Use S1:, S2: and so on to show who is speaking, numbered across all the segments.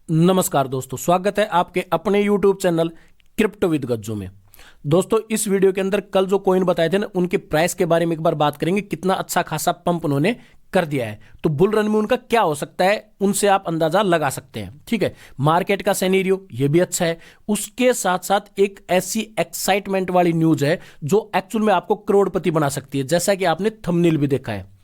S1: नमस्कार दोस्तों, स्वागत है आपके अपने YouTube channel crypto with Gajju में। दोस्तों, इस वीडियो के अंदर कल जो कॉइन बताए थे ना, उनके प्राइस के बारे में एक बार बात करेंगे। कितना अच्छा खासा पंप उन्होंने कर दिया है, तो बुल रन में उनका क्या हो सकता है उनसे आप अंदाजा लगा सकते हैं। ठीक है, मार्केट का सिनेरियो ये भी अच्छा है। उसके साथ साथ एक ऐसी एक्साइटमेंट वाली न्यूज है जो एक्चुअल में आपको करोड़पति बना सकती है, जैसा कि आपने थंबनेल भी देखा है।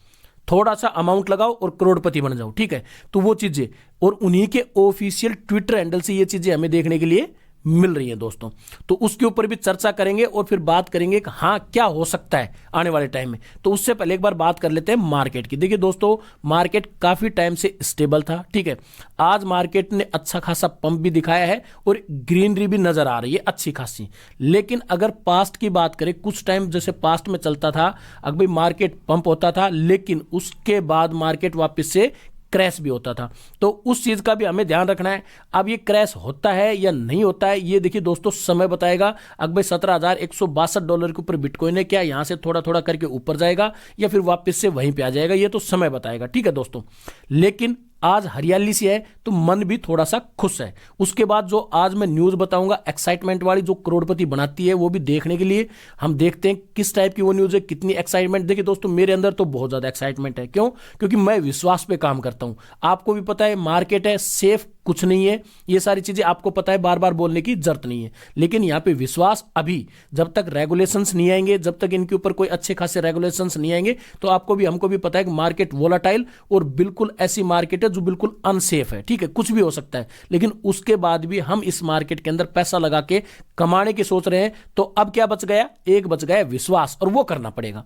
S1: थोड़ा सा अमाउंट लगाओ और करोड़पति बन जाओ। ठीक है, तो वो चीजें और उन्हीं के ऑफिशियल ट्विटर हैंडल से ये चीजें हमें देखने के लिए मिल रही हैं दोस्तों। तो उसके ऊपर भी चर्चा करेंगे और फिर बात करेंगे कि हाँ क्या हो सकता है आने वाले टाइम में। तो उससे पहले एक बार बात कर लेते हैं मार्केट की। देखिए दोस्तों, मार्केट काफी टाइम से स्टेबल था। ठीक है, आज मार्केट ने अच्छा खासा पंप भी दिखाया है और ग्रीनरी भी नजर आ रही है अच्छी खासी। लेकिन अगर पास्ट की बात करें, कुछ टाइम जैसे पास्ट में चलता था, अगर भाई मार्केट पंप होता था लेकिन उसके बाद मार्केट वापस से क्रैश भी होता था। तो उस चीज का भी हमें ध्यान रखना है। अब ये क्रैश होता है या नहीं होता है, ये देखिए दोस्तों समय बताएगा। अगर भाई $17,162 के ऊपर बिटकॉइन है, क्या यहां से थोड़ा थोड़ा करके ऊपर जाएगा या फिर वापस से वहीं पे आ जाएगा, ये तो समय बताएगा। ठीक है दोस्तों, लेकिन आज हरियाली सी है तो मन भी थोड़ा सा खुश है। उसके बाद जो आज मैं न्यूज बताऊंगा एक्साइटमेंट वाली, जो करोड़पति बनाती है, वो भी देखने के लिए हम देखते हैं किस टाइप की वो न्यूज है, कितनी एक्साइटमेंट। देखिए दोस्तों, मेरे अंदर तो बहुत ज्यादा एक्साइटमेंट है। क्यों? क्योंकि मैं विश्वास पे काम करता हूं। आपको भी पता है मार्केट है, सेफ कुछ नहीं है, ये सारी चीजें आपको पता है, बार बार बोलने की जरूरत नहीं है। लेकिन यहां पे विश्वास अभी, जब तक रेगुलेशंस नहीं आएंगे, जब तक इनके ऊपर कोई अच्छे खासे रेगुलेशंस नहीं आएंगे, तो आपको भी हमको भी पता है कि मार्केट वोलाटाइल और बिल्कुल ऐसी मार्केट है जो बिल्कुल अनसेफ है। ठीक है, कुछ भी हो सकता है, लेकिन उसके बाद भी हम इस मार्केट के अंदर पैसा लगा के कमाने की सोच रहे हैं। तो अब क्या बच गया? एक बच गया विश्वास, और वो करना पड़ेगा।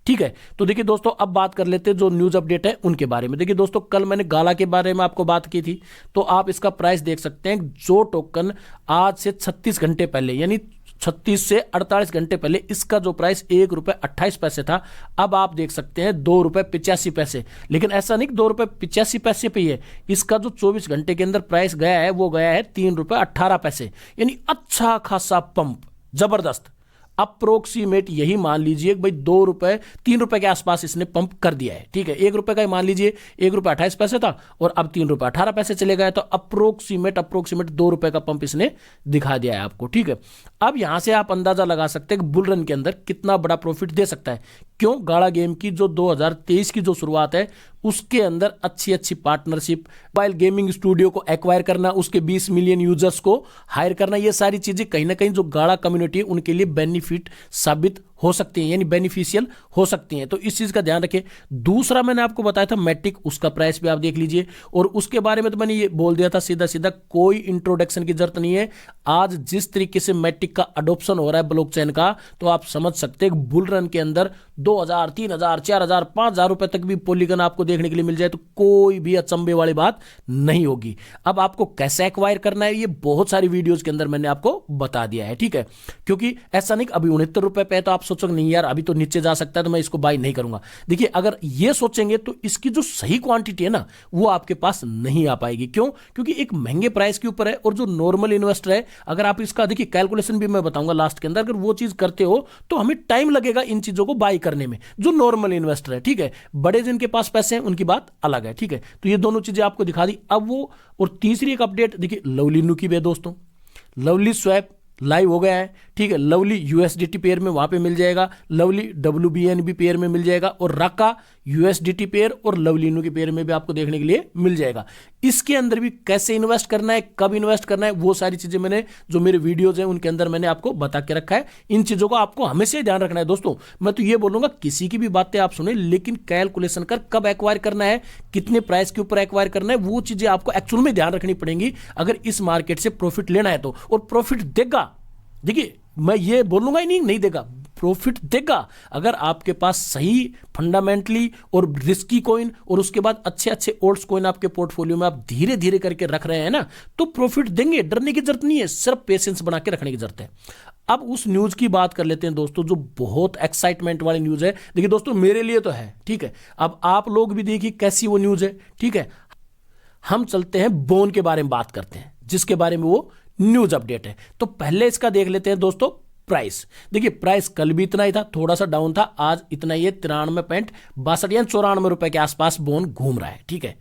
S1: ठीक है, तो देखिए दोस्तों, अब बात कर लेते हैं जो न्यूज अपडेट है उनके बारे में। देखिए दोस्तों, कल मैंने गाला के बारे में आपको बात की थी, तो आप इसका प्राइस देख सकते हैं। जो टोकन आज से 36 घंटे पहले, यानी 36 से 48 घंटे पहले इसका जो प्राइस ₹1.28 था, अब आप देख सकते हैं ₹2.85। लेकिन ऐसा नहीं ₹2.85 पे ही है, इसका जो 24 घंटे के अंदर प्राइस गया है वो गया है ₹3.18, यानी अच्छा खासा पंप, जबरदस्त। अप्रोक्सीमेट यही मान लीजिए भाई ₹3 के आसपास इसने पंप कर दिया है। ठीक है, ₹1 का मान लीजिए, ₹1.28 था और अब ₹3.18 चले गए, तो अप्रोक्सीमेट ₹2 का पंप इसने दिखा दिया है आपको। ठीक है, अब यहां से आप अंदाजा लगा सकते हैं कि बुल रन के अंदर कितना बड़ा प्रॉफिट दे सकता है। क्यों? गाड़ा गेम की जो 2023 की जो शुरुआत है, उसके अंदर अच्छी अच्छी पार्टनरशिप, मोबाइल गेमिंग स्टूडियो को एक्वायर करना, उसके 20 मिलियन यूजर्स को हायर करना, ये सारी चीजें कहीं ना कहीं जो गाड़ा कम्युनिटी है उनके लिए बेनिफिट साबित हो सकती हैं, यानी बेनिफिशियल हो सकती हैं। तो इस चीज का ध्यान रखें। दूसरा मैंने आपको बताया था मैटिक, उसका प्राइस भी आप देख लीजिए। और उसके बारे में तो मैंने ये बोल दिया था सीधा सीधा, कोई इंट्रोडक्शन की जरूरत नहीं है। आज जिस तरीके से मैटिक का अडोप्शन हो रहा है ब्लॉकचेन का, तो आप समझ सकते हैं बुल रन के अंदर 2000, 3000, 4000, 5000 रुपए तक भी पॉलीगन आपको देखने के लिए मिल जाए तो कोई भी अचंभे वाली बात नहीं होगी। अब आपको कैसे एक्वायर करना है, ये बहुत सारी वीडियोज के अंदर मैंने आपको बता दिया है। ठीक है, क्योंकि ऐसा नहीं अभी ₹69 पे, तो आप सोचोगे नहीं यार अभी तो नीचे जा सकता है तो मैं इसको बाय नहीं करूंगा। देखिए, अगर ये सोचेंगे तो इसकी जो सही क्वांटिटी है ना, वो आपके पास नहीं आ पाएगी। क्यों? क्योंकि एक महंगे प्राइस के ऊपर है, और जो नॉर्मल इन्वेस्टर है, अगर आप इसका देखिए कैलकुलेशन भी मैं बताऊंगा लास्ट के अंदर, अगर वो चीज करते हो तो हमें टाइम लगेगा इन चीजों को बाय करने में, जो नॉर्मल इन्वेस्टर है। ठीक है, बड़े जिनके पास पैसे हैं उनकी बात अलग है। ठीक है, तो ये दोनों चीजें आपको दिखा दी। अब वो और तीसरी एक अपडेट देखिए, लवली नु की भी है दोस्तों। लवली स्वैप लाइव हो गया है। ठीक है, लवली यूएसडीटी पेयर में वहां पे मिल जाएगा, लवली डब्ल्यूबीएनबी पेयर में मिल जाएगा, और राका यूएसडीटी पेयर और लवली नु के पेयर में भी आपको देखने के लिए मिल जाएगा। इसके अंदर भी कैसे इन्वेस्ट करना है, कब इन्वेस्ट करना है, वो सारी चीजें मैंने जो मेरे वीडियोज हैं उनके अंदर मैंने आपको बता के रखा है। इन चीजों को आपको हमेशा ध्यान रखना है दोस्तों। मैं तो ये बोलूंगा किसी की भी बातें आप सुने, लेकिन कैलकुलेशन कर कब एक्वायर करना है, कितने प्राइस के ऊपर एक्वायर करना है, वो चीजें आपको एक्चुअल में ध्यान रखनी पड़ेंगी अगर इस मार्केट से प्रॉफिट लेना है तो। और प्रॉफिट देगा, देखिए मैं ये बोलूंगा ही नहीं देगा, प्रॉफिट देगा अगर आपके पास सही फंडामेंटली और रिस्की कॉइन और उसके बाद अच्छे अच्छे ओल्ड्स कॉइन आपके पोर्टफोलियो में आप धीरे धीरे करके रख रहे हैं ना, तो प्रॉफिट देंगे। डरने की जरूरत नहीं है, सिर्फ पेशेंस बना के रखने की जरूरत है। अब उस न्यूज की बात कर लेते हैं दोस्तों, जो बहुत एक्साइटमेंट वाली न्यूज है। देखिए दोस्तों, मेरे लिए तो है, ठीक है, अब आप लोग भी देखिए कैसी वो न्यूज है। ठीक है, हम चलते हैं बोन के बारे में बात करते हैं, जिसके बारे में वो न्यूज अपडेट है। तो पहले इसका देख लेते हैं दोस्तों प्राइस। देखिए प्राइस कल भी इतना ही था, थोड़ा सा डाउन था, आज इतना ही है, 93.62 या 94 रुपए के आसपास बोन घूम रहा है। ठीक है,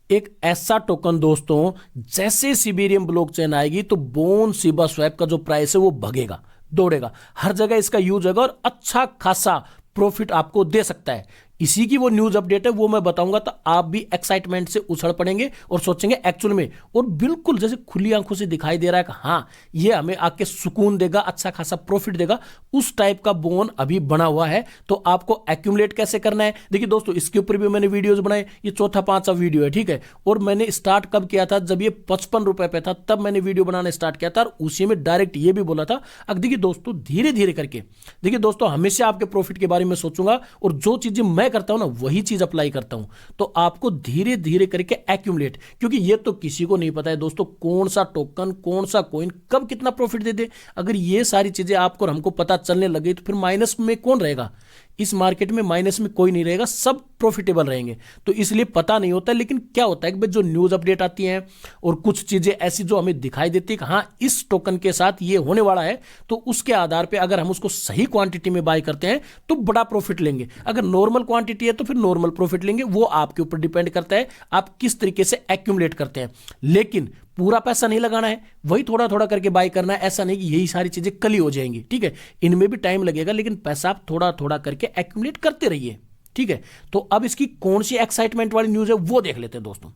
S1: एक ऐसा टोकन दोस्तों, जैसे सिबेरियम ब्लॉकचेन आएगी तो बोन शिबा स्वैप का जो प्राइस है वो भगेगा, दौड़ेगा, हर जगह इसका यूज होगा और अच्छा खासा प्रॉफिट आपको दे सकता है। इसी की वो न्यूज अपडेट है, वो मैं बताऊंगा, तो आप भी एक्साइटमेंट से उछल पड़ेंगे और सोचेंगे एक्चुअल में, और बिल्कुल जैसे खुली आंखों से दिखाई दे रहा है कि हाँ ये हमें आके सुकून देगा, अच्छा खासा प्रॉफिट देगा, उस टाइप का बोन अभी बना हुआ है। तो आपको एक्यूमुलेट कैसे करना है, देखिए दोस्तों इसके ऊपर भी मैंने वीडियोस बनाए, ये चौथा पांचवा वीडियो है, ठीक है। और मैंने स्टार्ट कब किया था, जब ये 55 रुपए पे था तब मैंने वीडियो बनाना स्टार्ट किया था, और उसी में डायरेक्ट ये भी बोला था। अब देखिए दोस्तों धीरे धीरे करके, देखिए दोस्तों हमेशा आपके प्रॉफिट के बारे में सोचूंगा, और जो चीजें मैं करता हूं ना वही चीज अप्लाई करता हूं। तो आपको धीरे धीरे करके एक्यूमुलेट, क्योंकि ये तो किसी को नहीं पता है दोस्तों कौन सा टोकन, कौन सा कॉइन कब कितना प्रॉफिट दे दे। अगर ये सारी चीजें आपको और हमको पता चलने लगे तो फिर माइनस में कौन रहेगा, इस मार्केट में माइनस में कोई नहीं रहेगा, सब प्रॉफिटेबल रहेंगे। तो इसलिए पता नहीं होता, लेकिन क्या होता है कि जो न्यूज अपडेट आती हैं और कुछ चीजें ऐसी जो हमें दिखाई देती है कि हाँ इस टोकन के साथ ये होने वाला है, तो उसके आधार पे अगर हम उसको सही क्वांटिटी में बाय करते हैं तो बड़ा प्रॉफिट लेंगे। अगर नॉर्मल क्वांटिटी है तो फिर नॉर्मल प्रॉफिट लेंगे, वो आपके ऊपर डिपेंड करता है आप किस तरीके से एक्यूमुलेट करते हैं। लेकिन पूरा पैसा नहीं लगाना है, वही थोड़ा थोड़ा करके बाय करना है। ऐसा नहीं कि यही सारी चीजें कल ही हो जाएंगी, ठीक है, इनमें भी टाइम लगेगा, लेकिन पैसा आप थोड़ा थोड़ा करके एक्यूमुलेट करते रहिए, ठीक है। तो अब इसकी कौन सी एक्साइटमेंट वाली न्यूज है वो देख लेते हैं दोस्तों।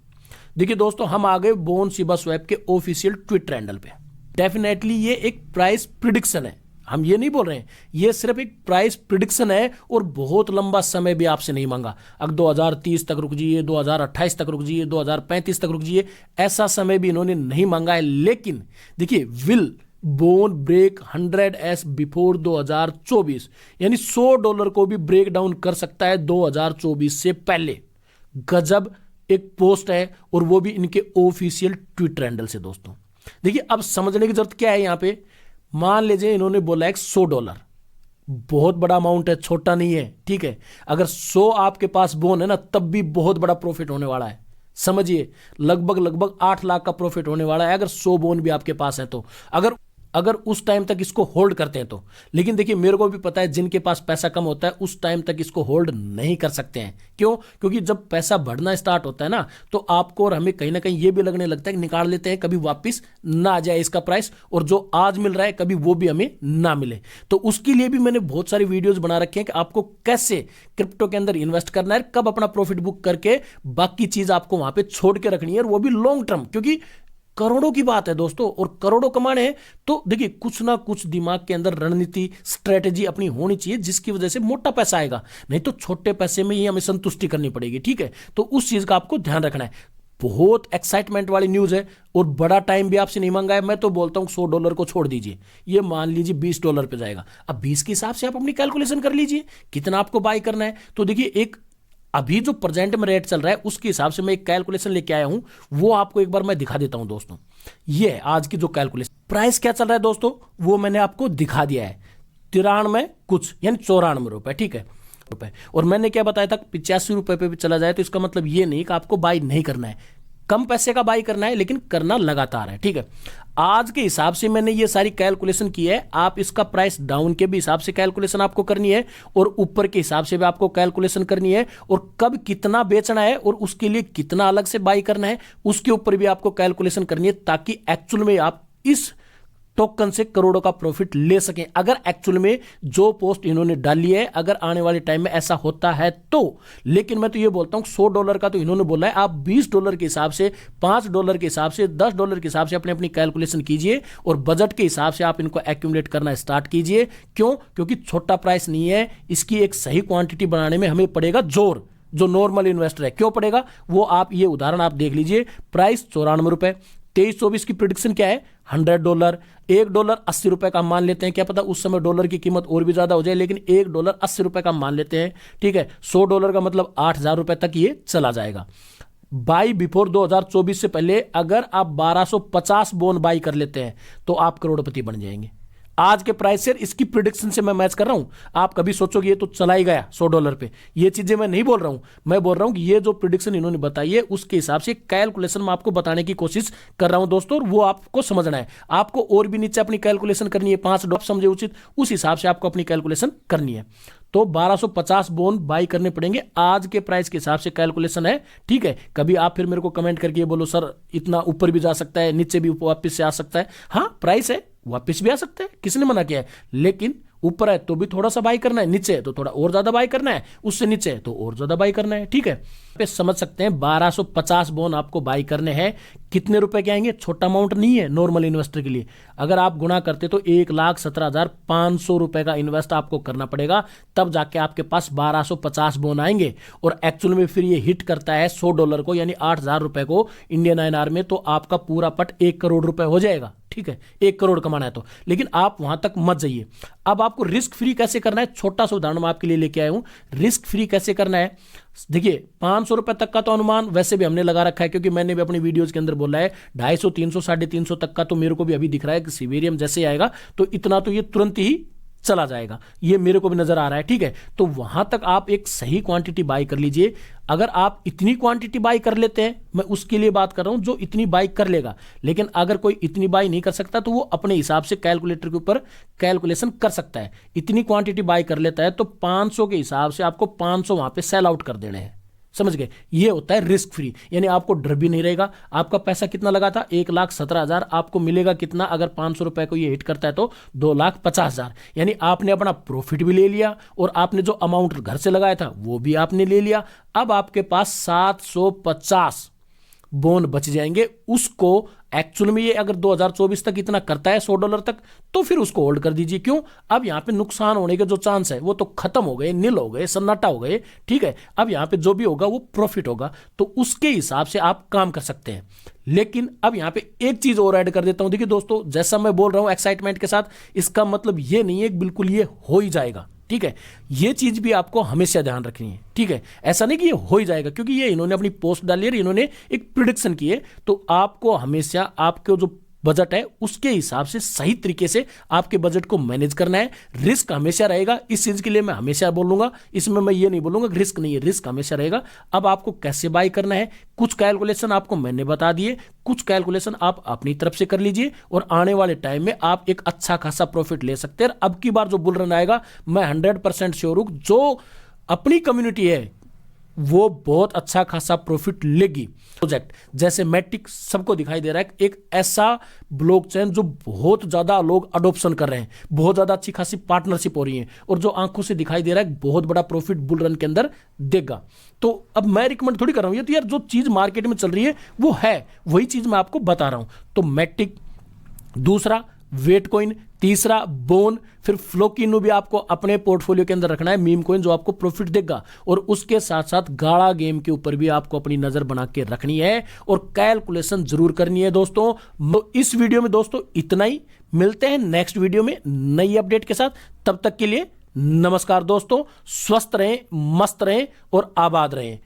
S1: देखिए दोस्तों हम आ गए बोन शिबा स्वैप के ऑफिशियल ट्विटर हैंडल पे। डेफिनेटली ये एक प्राइस प्रिडिक्शन है, हम ये नहीं बोल रहे हैं, ये सिर्फ एक प्राइस प्रिडिक्शन है, और बहुत लंबा समय भी आपसे नहीं मांगा। अब 2030 तक रुक जाइए, 2028 तक रुक जाइए, 2035 तक रुक जाइए, ऐसा समय भी इन्होंने नहीं मांगा है। लेकिन देखिए will bone break 100S before 2024, यानी $100 को भी ब्रेक डाउन कर सकता है 2024 से पहले। गजब एक पोस्ट है, और वो भी इनके ऑफिशियल ट्विटर हैंडल से दोस्तों। देखिए अब समझने की जरूरत क्या है यहां पे, मान लीजिए इन्होंने बोला है $100, बहुत बड़ा अमाउंट है, छोटा नहीं है, ठीक है। अगर 100 आपके पास बोन है ना, तब भी बहुत बड़ा प्रॉफिट होने वाला है। समझिए लगभग 8 लाख का प्रॉफिट होने वाला है अगर 100 बोन भी आपके पास है तो, अगर उस टाइम तक इसको होल्ड करते हैं तो। लेकिन देखिए मेरे को भी पता है जिनके पास पैसा कम होता है उस टाइम तक इसको होल्ड नहीं कर सकते हैं। क्यों? क्योंकि जब पैसा बढ़ना स्टार्ट होता है ना, तो आपको और हमें कहीं ना कहीं ये भी लगने लगता है कि निकाल लेते हैं, कभी वापस ना आ जाए इसका प्राइस, और जो आज मिल रहा है कभी वो भी हमें ना मिले। तो उसके लिए भी मैंने बहुत सारे वीडियोज बना रखे हैं कि आपको कैसे क्रिप्टो के अंदर इन्वेस्ट करना है, कब अपना प्रॉफिट बुक करके बाकी चीज आपको वहां पे छोड़ के रखनी है, और वो भी लॉन्ग टर्म, क्योंकि करोड़ों की बात है दोस्तों, और करोड़ों कमाने हैं। तो देखिए कुछ ना कुछ दिमाग के अंदर रणनीति, स्ट्रेटेजी अपनी होनी चाहिए, जिसकी वजह से मोटा पैसा आएगा, नहीं तो छोटे पैसे में ही हमें संतुष्टि करनी पड़ेगी, ठीक है। तो उस चीज का आपको ध्यान रखना है। बहुत एक्साइटमेंट वाली न्यूज है, और बड़ा टाइम भी आपसे नहीं मांगा है। मैं तो बोलता हूं $100 को छोड़ दीजिए, ये मान लीजिए $20 पे जाएगा। अब 20 के हिसाब से आप अपनी कैलकुलेशन कर लीजिए कितना आपको बाय करना है। तो देखिए एक अभी जो प्रेजेंट में रेट चल रहा है उसके हिसाब से मैं एक कैलकुलेशन लेके आया हूं, वो आपको एक बार मैं दिखा देता हूं दोस्तों। ये आज की जो कैलकुलेशन, प्राइस क्या चल रहा है दोस्तों वो मैंने आपको दिखा दिया है, 93 कुछ यानी 94 रुपए, ठीक है रुपए। और मैंने क्या बताया था, 85 रुपए पे भी चला जाए तो इसका मतलब ये नहीं कि आपको बाई नहीं करना है, कम पैसे का बाई करना है, लेकिन करना लगातार है, ठीक है। आज के हिसाब से मैंने ये सारी कैलकुलेशन की है। आप इसका प्राइस डाउन के भी हिसाब से कैलकुलेशन आपको करनी है, और ऊपर के हिसाब से भी आपको कैलकुलेशन करनी है, और कब कितना बेचना है और उसके लिए कितना अलग से बाई करना है उसके ऊपर भी आपको कैलकुलेशन करनी है, ताकि एक्चुअल में आप इस टोकन से करोड़ों का प्रॉफिट ले सकें। अगर एक्चुअल में जो पोस्ट इन्होंने डाली है, अगर आने वाले टाइम में ऐसा होता है तो। लेकिन मैं तो ये बोलता हूं $100 का तो इन्होंने बोला है, आप $20 के हिसाब से, $5 के हिसाब से, $10 के हिसाब से अपनी कैलकुलेशन कीजिए, और बजट के हिसाब से आप इनको एक्यूमुलेट करना स्टार्ट कीजिए। क्यों? क्योंकि छोटा प्राइस नहीं है, इसकी एक सही क्वांटिटी बनाने में हमें पड़ेगा जोर, जो नॉर्मल इन्वेस्टर है। क्यों पड़ेगा वो आप ये उदाहरण आप देख लीजिए, प्राइस 94 रुपए, 23-24 की प्रिडिक्शन क्या है, $100, $1 80 रुपए का मान लेते हैं, क्या पता उस समय डॉलर की कीमत और भी ज्यादा हो जाए, लेकिन $1 80 रुपए का मान लेते हैं, ठीक है। $100 का मतलब 8,000 रुपए तक ये चला जाएगा। बाई बिफोर 2024 से पहले अगर आप 1250 बोन बाई कर लेते हैं तो आप करोड़पति बन जाएंगे। आज के प्राइस से इसकी प्रिडिक्शन से मैं मैच कर रहा हूं। आप कभी सोचोगे ये तो चला ही गया $100 पे, ये चीजें मैं नहीं बोल रहा हूं। मैं बोल रहा हूं कि ये जो प्रिडिक्शन इन्होंने बताई है उसके हिसाब से कैलकुलेशन मैं आपको बताने की कोशिश कर रहा हूं दोस्तों, और वो आपको समझना है। आपको और भी नीचे अपनी कैलकुलेशन करनी है, $5 समझे उचित, उस हिसाब से आपको अपनी कैलकुलेशन करनी है। तो 1250 बोन बाई करने पड़ेंगे आज के प्राइस के हिसाब से कैलकुलेशन है, ठीक है। कभी आप फिर मेरे को कमेंट करके बोलो सर इतना ऊपर भी जा सकता है, नीचे भी वापस से आ सकता है। हाँ, प्राइस है, वापस भी आ सकता है, किसने मना किया है, लेकिन ऊपर है तो भी थोड़ा सा बाई करना है, नीचे है तो थोड़ा और ज्यादा बाई करना है, उससे नीचे है तो और ज्यादा बाई करना है, ठीक है। पे समझ सकते हैं 1250 बोन आपको बाई करने हैं। कितने रुपए के आएंगे, छोटा अमाउंट नहीं है नॉर्मल इन्वेस्टर के लिए। अगर आप गुणा करते तो 1,17,500 रुपए का इन्वेस्ट आपको करना पड़ेगा, तब जाके आपके पास 1250 बोन आएंगे। और एक्चुअल में फिर ये हिट करता है $100 को, यानी 8,000 रुपए को इंडियन INR में, तो आपका पूरा पट 1 करोड़ रुपए हो जाएगा, ठीक है। 1 करोड़ कमाना है तो, लेकिन आप वहां तक मत जाइए। अब आपको रिस्क फ्री कैसे करना है, छोटा सा उदाहरण मैं आपके लिए लेके आया हूं। रिस्क फ्री कैसे करना है, देखिए 500 रुपए तक का तो अनुमान वैसे भी हमने लगा रखा है, क्योंकि मैंने भी अपनी वीडियोस के अंदर बोला है 250, 300, 350 तक का तो मेरे को भी अभी दिख रहा है कि सिवेरियम जैसे आएगा तो इतना तो ये तुरंत ही चला जाएगा, ये मेरे को भी नजर आ रहा है, ठीक है। तो वहां तक आप एक सही क्वांटिटी बाई कर लीजिए। अगर आप इतनी क्वांटिटी बाई कर लेते हैं, मैं उसके लिए बात कर रहा हूं जो इतनी बाई कर लेगा, लेकिन अगर कोई इतनी बाई नहीं कर सकता तो वो अपने हिसाब से कैलकुलेटर के ऊपर कैलकुलेशन कर सकता है। इतनी क्वांटिटी बाई कर लेता है तो 500 के हिसाब से आपको 500 वहां पे सेल आउट कर देने हैं, समझ गए। ये होता है रिस्क फ्री, यानी आपको डर भी नहीं रहेगा। आपका पैसा कितना लगा था, 1,17,000, आपको मिलेगा कितना, अगर 500 रुपए को ये हिट करता है तो 2,50,000, यानी आपने अपना प्रॉफिट भी ले लिया और आपने जो अमाउंट घर से लगाया था वो भी आपने ले लिया। अब आपके पास 750 बोन बच जाएंगे। उसको एक्चुअल में ये अगर 2024 तक इतना करता है $100 तक, तो फिर उसको होल्ड कर दीजिए। क्यों, अब यहां पे नुकसान होने के जो चांस है वो तो खत्म हो गए, नील हो गए, सन्नाटा हो गए, ठीक है। अब यहां पे जो भी होगा वो प्रॉफिट होगा, तो उसके हिसाब से आप काम कर सकते हैं। लेकिन अब यहां पे एक चीज और ऐड कर देता हूं। देखिए दोस्तों, जैसा मैं बोल रहा हूं एक्साइटमेंट के साथ, इसका मतलब ये नहीं है बिल्कुल ये हो ही जाएगा, ठीक है। ये चीज भी आपको हमेशा ध्यान रखनी है, ठीक है। ऐसा नहीं कि ये हो ही जाएगा, क्योंकि ये इन्होंने अपनी पोस्ट डाली है, इन्होंने एक प्रिडिक्शन की है, तो आपको हमेशा आपके जो बजट है उसके हिसाब से सही तरीके से आपके बजट को मैनेज करना है। रिस्क हमेशा रहेगा, इस चीज के लिए मैं हमेशा बोलूंगा, इसमें मैं ये नहीं बोलूंगा कि रिस्क नहीं है, रिस्क हमेशा रहेगा। अब आपको कैसे बाई करना है, कुछ कैलकुलेशन आपको मैंने बता दिए, कुछ कैलकुलेशन आप अपनी तरफ से कर लीजिए और आने वाले टाइम में आप एक अच्छा खासा प्रॉफिट ले सकते हैं। अब की बार जो बुल रन आएगा, मैं 100% श्योर हूं, जो अपनी कम्युनिटी है वो बहुत अच्छा खासा प्रॉफिट लेगी। प्रोजेक्ट जैसे मैट्रिक सबको दिखाई दे रहा है, एक ऐसा ब्लॉकचेन जो बहुत ज्यादा लोग अडॉप्शन कर रहे हैं, बहुत ज्यादा अच्छी खासी पार्टनरशिप हो रही है, और जो आंखों से दिखाई दे रहा है बहुत बड़ा प्रॉफिट बुल रन के अंदर देगा। तो अब मैं रिकमेंड थोड़ी कर रहा हूं, ये तो यार जो चीज मार्केट में चल रही है वो है, वही चीज मैं आपको बता रहा हूं। तो मैट्रिक, दूसरा वेट कॉइन, तीसरा बोन, फिर फ्लोकिनो भी आपको अपने पोर्टफोलियो के अंदर रखना है, मीम कॉइन जो आपको प्रॉफिट देगा, और उसके साथ साथ गाड़ा गेम के ऊपर भी आपको अपनी नजर बना के रखनी है और कैलकुलेशन जरूर करनी है दोस्तों। इस वीडियो में दोस्तों इतना ही, मिलते हैं नेक्स्ट वीडियो में नई अपडेट के साथ। तब तक के लिए नमस्कार दोस्तों, स्वस्थ रहें, मस्त रहें और आबाद रहें।